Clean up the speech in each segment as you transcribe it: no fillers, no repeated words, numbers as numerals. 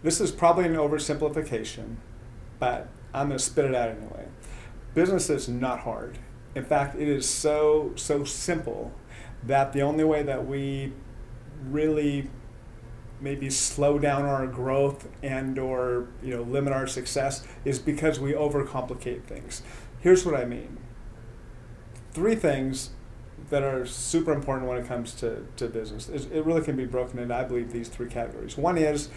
This is probably an oversimplification, but I'm going to spit it out anyway. Business is not hard. In fact, it is so simple that the only way that we really maybe slow down our growth and or limit our success is because we overcomplicate things. Here's what I mean. 3 things that are super important when it comes to business. It really can be broken into, I believe, these 3 categories. One is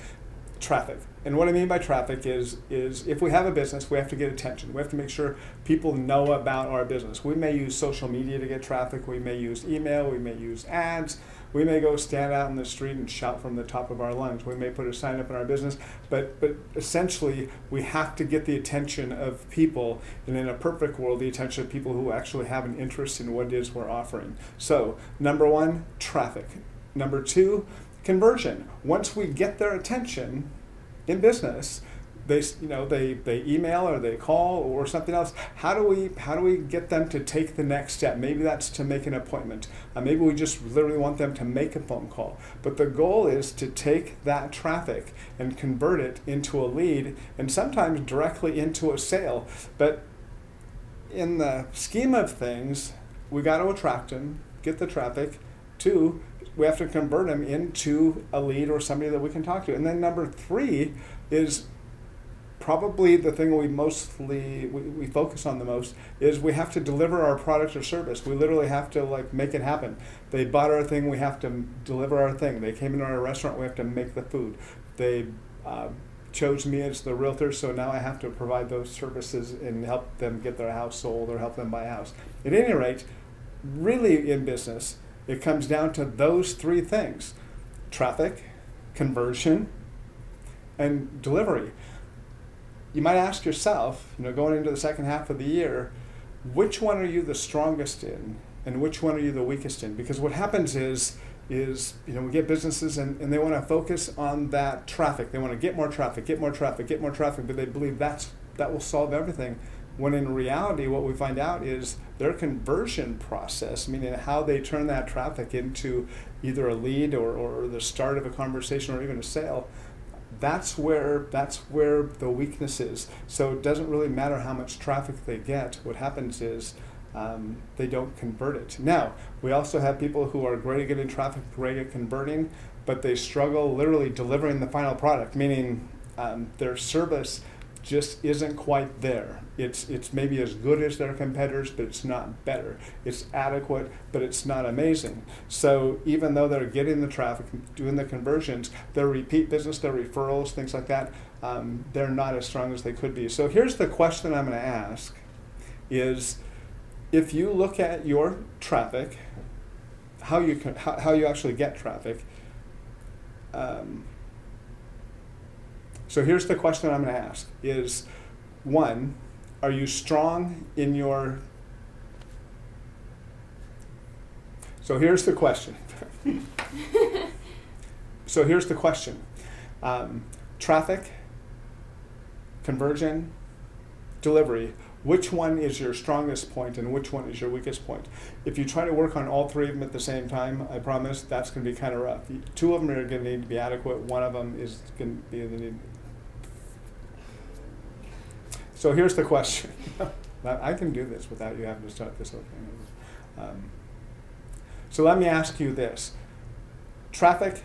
traffic. And what I mean by traffic is if we have a business, we have to get attention. We have to make sure people know about our business. We may use social media to get traffic. We may use email. We may use ads. We may go stand out in the street and shout from the top of our lungs. We may put a sign up in our business. But essentially, we have to get the attention of people, and in a perfect world, the attention of people who actually have an interest in what it is we're offering. So, number 1, traffic. Number 2, conversion. Once we get their attention in business, they email or they call or something else. How do we get them to take the next step? Maybe that's to make an appointment. Maybe we just literally want them to make a phone call. But the goal is to take that traffic and convert it into a lead, and sometimes directly into a sale. But in the scheme of things, we got to attract them, get the traffic. 2, we have to convert them into a lead or somebody that we can talk to. And then number 3 is probably the thing we focus on the most, is we have to deliver our product or service. We literally have to make it happen. They bought our thing, we have to deliver our thing. They came into our restaurant, we have to make the food. They chose me as the realtor, so now I have to provide those services and help them get their house sold or help them buy a house. At any rate, really in business, it comes down to those 3 things: traffic, conversion, and delivery. You might ask yourself, going into the second half of the year, which one are you the strongest in and which one are you the weakest in? Because what happens is we get businesses and they want to focus on that traffic. They want to get more traffic, but they believe that will solve everything. When in reality, what we find out is their conversion process, meaning how they turn that traffic into either a lead or the start of a conversation or even a sale, that's where the weakness is. So it doesn't really matter how much traffic they get. What happens is they don't convert it. Now, we also have people who are great at getting traffic, great at converting, but they struggle literally delivering the final product, meaning their service just isn't quite there. It's maybe as good as their competitors, but it's not better. It's adequate, but it's not amazing. So even though they're getting the traffic, doing the conversions, their repeat business, their referrals, things like that, they're not as strong as they could be. So here's the question I'm going to ask is, if you look at your traffic, how you actually get traffic, so here's the question I'm going to ask is, 1, are you strong in your... So here's the question. Traffic, conversion, delivery. Which one is your strongest point and which one is your weakest point? If you try to work on all 3 of them at the same time, I promise that's going to be kind of rough. 2 of them are going to need to be adequate. 1 of them is going to be... So here's the question. I can do this without you having to start this whole thing. So let me ask you this. Traffic,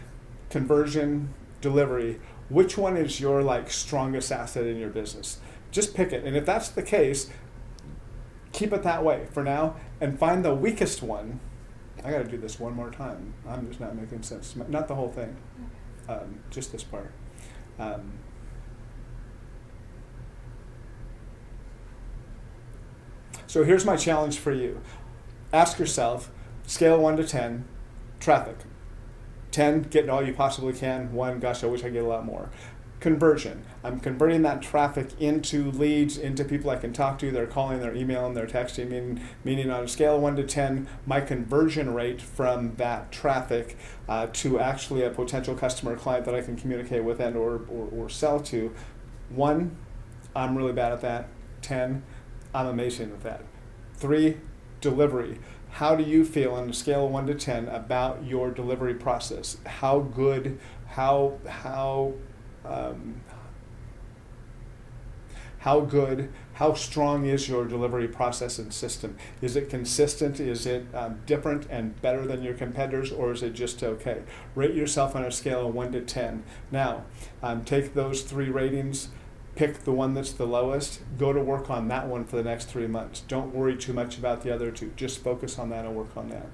conversion, delivery, which one is your strongest asset in your business? Just pick it. And if that's the case, keep it that way for now and find the weakest one. I got to do this one more time. I'm just not making sense. Not the whole thing, just this part. So here's my challenge for you. Ask yourself, scale of 1 to 10, traffic. 10, getting all you possibly can. 1, gosh, I wish I get a lot more. Conversion. I'm converting that traffic into leads, into people I can talk to. They're calling, they're emailing, they're texting, meaning on a scale of 1 to 10, my conversion rate from that traffic to actually a potential customer client that I can communicate with and or sell to. 1, I'm really bad at that. 10, I'm amazing at that. 3, delivery. How do you feel on a scale of 1 to 10 about your delivery process? How good, how how good, how strong is your delivery process and system? Is it consistent? Is it different and better than your competitors, or is it just okay? Rate yourself on a scale of 1 to 10. Now, take those 3 ratings, pick the one that's the lowest, go to work on that one for the next 3 months. Don't worry too much about the other 2. Just focus on that and work on that.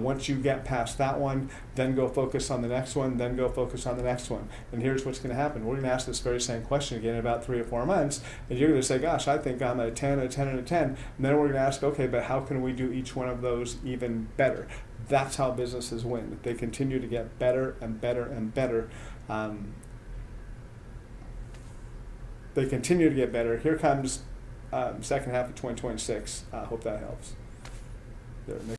Once you get past that one, then go focus on the next one, then go focus on the next one. And here's what's going to happen. We're going to ask this very same question again in about 3 or 4 months, and you're going to say, gosh, I think I'm a 10, a 10, and a 10. And then we're going to ask, okay, but how can we do each one of those even better? That's how businesses win. They continue to get better and better and better. They continue to get better. Here comes second half of 2026. I hope that helps. There,